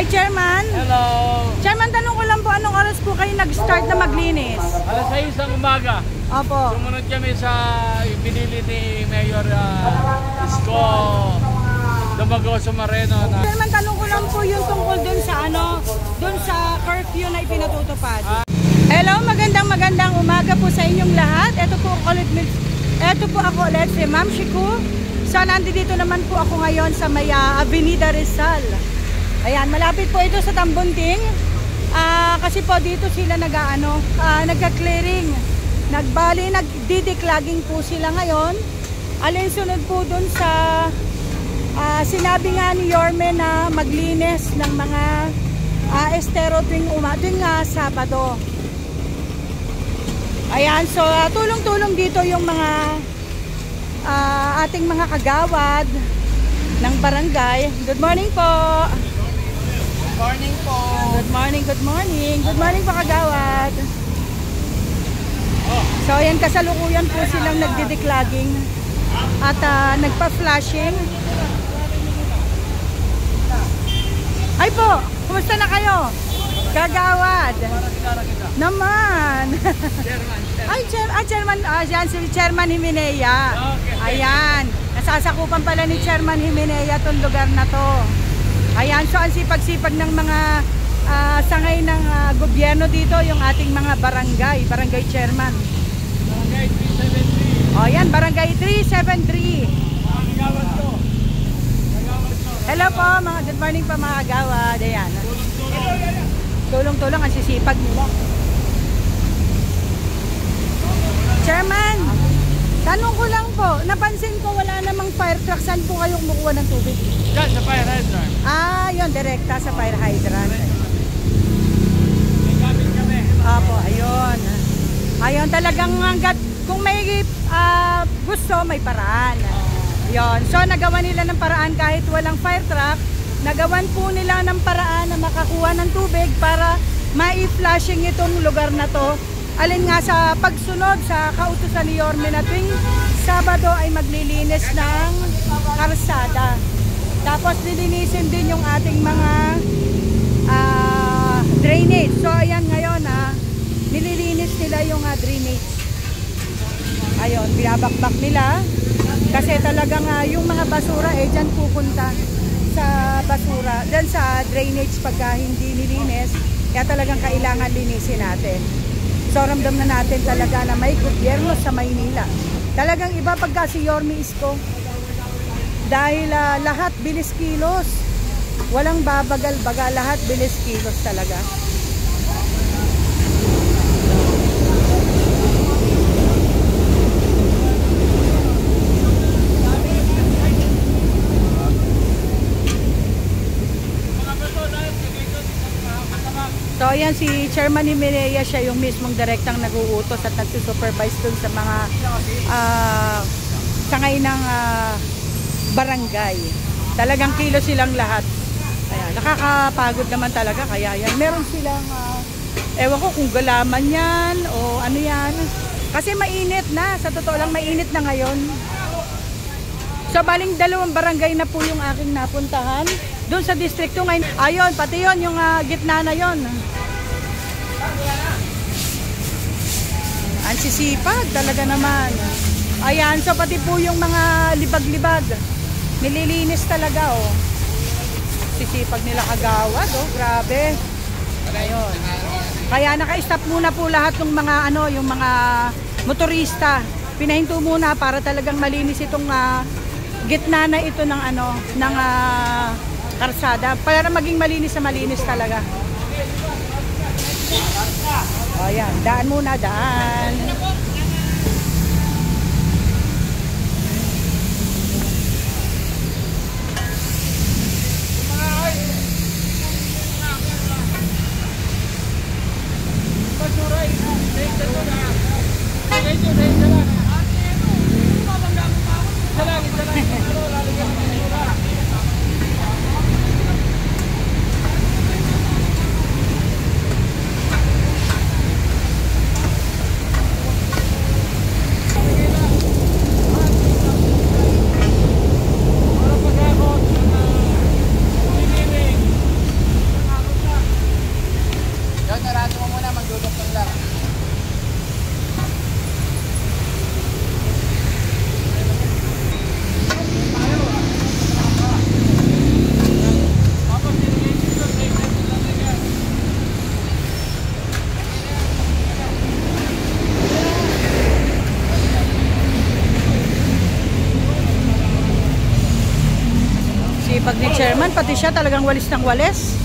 Hi, Chairman. Hello. Chairman, tanong ko lang po, anong oras po kayo nag-start na maglinis? Alas 6 ng umaga. Opo. Sumunod kami sa binili ni Mayor Isko Dumagoso Moreno. Chairman, tanong ko lang po yung tungkol dun sa dun sa curfew na ipinatutupad. Hello, magandang umaga po sa inyong lahat. Ito po ako ulit si Ma'am Shiku. So, nandito naman po ako ngayon sa may Avenida Rizal. Ayan, malapit po ito sa Tambunting. Kasi po dito sila nagka-clearing. Nagdi-declogging po sila ngayon. Alinsunod po dun sa sinabi nga ni Yorme na maglinis ng mga estero tuwing Sabado. Ayan, so tulong-tulong dito yung mga ating mga kagawad ng barangay. Good morning po. Good morning po. Good morning. Good morning po, kagawad. So ayan, kasalukuyan po silang nagdi-declogging at nagpa-flashing. Ay po, kumusta na kayo? Kagawad. Naman. Chairman. Ayan, si Chairman Himenea. Ayan. Nasasakupan pala ni Chairman Himenea itong lugar na to. Ayan, so ang sipag-sipag ng mga sangay ng gobyerno dito, yung ating mga barangay chairman. Barangay 373. O yan, Barangay 373. Hello po, good morning po mga kagawad. Ayan. Tulong-tulong ang sisipag nila. Chairman, tanong ko lang po, napansin ko wala namang fire truck. Saan po kayong kumukuha ng tubig? Diyan sa fire hydrant. Yun, direkta sa fire hydrant. May gamit kami. Apo, ayun. Ayun, talagang hanggat kung may gusto, may paraan. Yun, so nagawa nila ng paraan kahit walang fire truck. Nagawan po nila ng paraan na makakuha ng tubig para mai-flashing itong lugar na to. Alin nga sa pagsunod sa kautusan ni Yorme na tuwing Sabado ay maglilinis ng karsada. Tapos nilinisin din yung ating mga drainage. So ayan ngayon nililinis nila yung drainage. Ayun, binabakbak nila. Kasi talagang yung mga basura dyan pupunta sa basura, dyan sa drainage pagka hindi nilinis. Kaya talagang kailangan linisin natin. So ramdam na natin talaga na may gobyerno sa Maynila. Talagang iba pagka si Yorme Isko. Dahil lahat bilis kilos. Walang babagal-baga, lahat bilis kilos talaga. So ayan, si Chairman Himenea, siya yung mismong direktang nag-uutos at nagsusupervise dun sa mga sangay ng barangay. Talagang kilo silang lahat. Ayan, nakakapagod naman talaga. Kaya yan, meron silang ewan ko kung galaman yan o ano yan. Kasi mainit na, sa totoo lang mainit na ngayon. So baling 2 barangay na po yung aking napuntahan doon sa distrito ngayon. Ayun, pati yun, yung gitna na yun. Ang sisipag talaga naman. Ayan, so pati po yung mga libag-libag nililinis talaga, sisipag nila kagawad, grabe. Ayun. Kaya naka-stop muna po lahat ng mga yung mga motorista. Pinahinto muna para talagang malinis itong gitna na ito ng ng karsada para maging malinis na malinis talaga. Ayan, daan muna, daan. Chairman, pati siya talagang walis ng walis.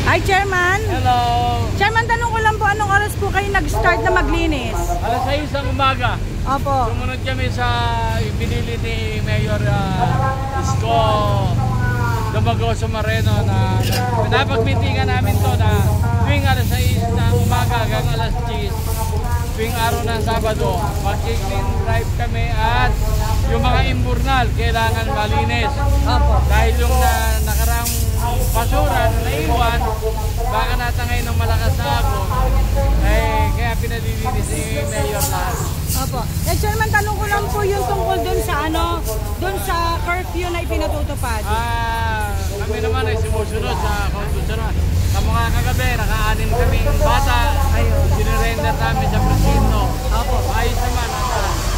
Hi, Chairman. Hello. Chairman, tanong ko lang po, anong oras po kayo nag-start na maglinis? Alas 6 ng umaga. Opo. Sumunod kami sa ibinili ni Mayor Isko Dumagoso Moreno na pinapagmitingan namin to na tuwing alas 6 ng umaga hanggang alas 10 tuwing araw ng Sabado mag-clean drive kami at yung mga imburnal kailangan malinis. Opo. Dahil yung nakarang basura na naiwan baka natangay ng malakas na ako kaya pinalilinis ni Mayor lahat. Opo. Chairman, tanong ko lang po yung tungkol dun sa dun sa curfew na ipinatutupad. Kami naman ay sumusunod sa konstitusyon. Sa mga kagabi, naka-anim kaming bata. Sinirender namin sa presinto. Opo. Ayos naman.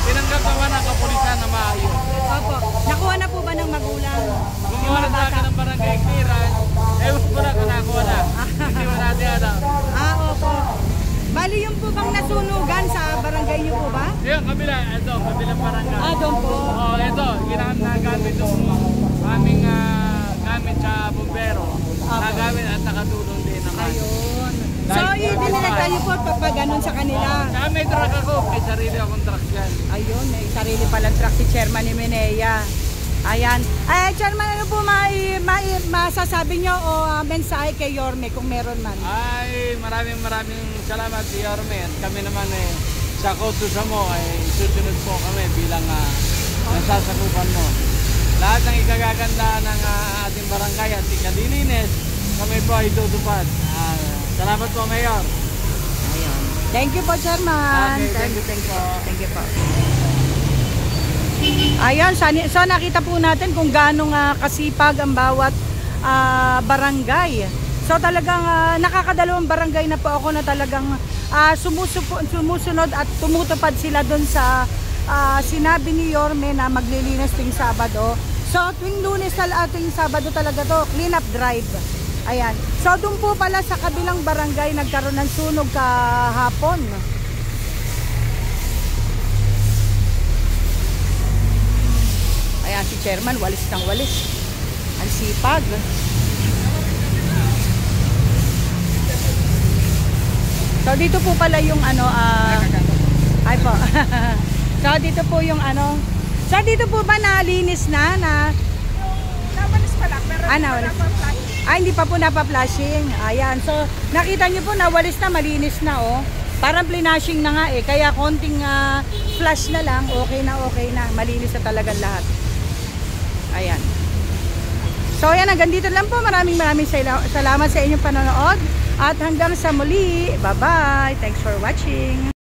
Tinanggap naman ang kapulisan na maayos. Opo. Nakuha na po ba ng magulang? Gumawa na sa akin ng barangay clearance. Ewan ko na kung nakuha na. Hindi mo natin alam. Opo. Bali yung po bang nasunugan sa barangay niyo po ba? Yung kabila, ito, kabilang barangay. Doon po. Ito, ginagamit yung aming gamit sa bumbero. Nagamit at nakatulong din naman. Ayun. So, idinirekta niyo po pag ganun sa kanila. Saka may truck ako, may sarili akong truck yan. Ayun, may sarili palang truck si Chairman ni Minea. Ayan. Chairman, ano po masasabi niyo o mensahe kay Yorme kung meron man? Ay, maraming salamat si Yorme. At kami naman sa kautusan mo ay susunod po kami bilang nasasakupan mo. Lahat ng ikagaganda ng ating barangay at ikadilinis, kami po ay tutupad. Salamat po, Mayor. Ayun. Thank you po, Chairman. Okay, thank you. Thank you po. Ayan, so nakita po natin kung gaano kasipag ang bawat barangay. So talagang nakakadalawang barangay na po ako na talagang sumusunod at tumutupad sila doon sa sinabi ni Yorme na maglilinis tuwing Sabado. So tuwing Lunes tuwing Sabado talaga to, clean up drive. Ayan. So doon po pala sa kabilang barangay nagkaroon ng sunog kahapon. Ayan si Chairman, walis ng walis. Ang sipag. So dito po pala yung ay po. So dito po yung So dito po ba nalinis na Nawalis pa lang, pero nawalis. Hindi pa po napa-flashing. Ayan. So nakita niyo po nawalis na, malinis na Parang plinashing na nga kaya konting flash na lang, okay na, malinis na talaga lahat. Ayan. So ayan, hanggang dito lang po. Maraming salamat sa inyong panonood. At hanggang sa muli. Bye-bye. Thanks for watching.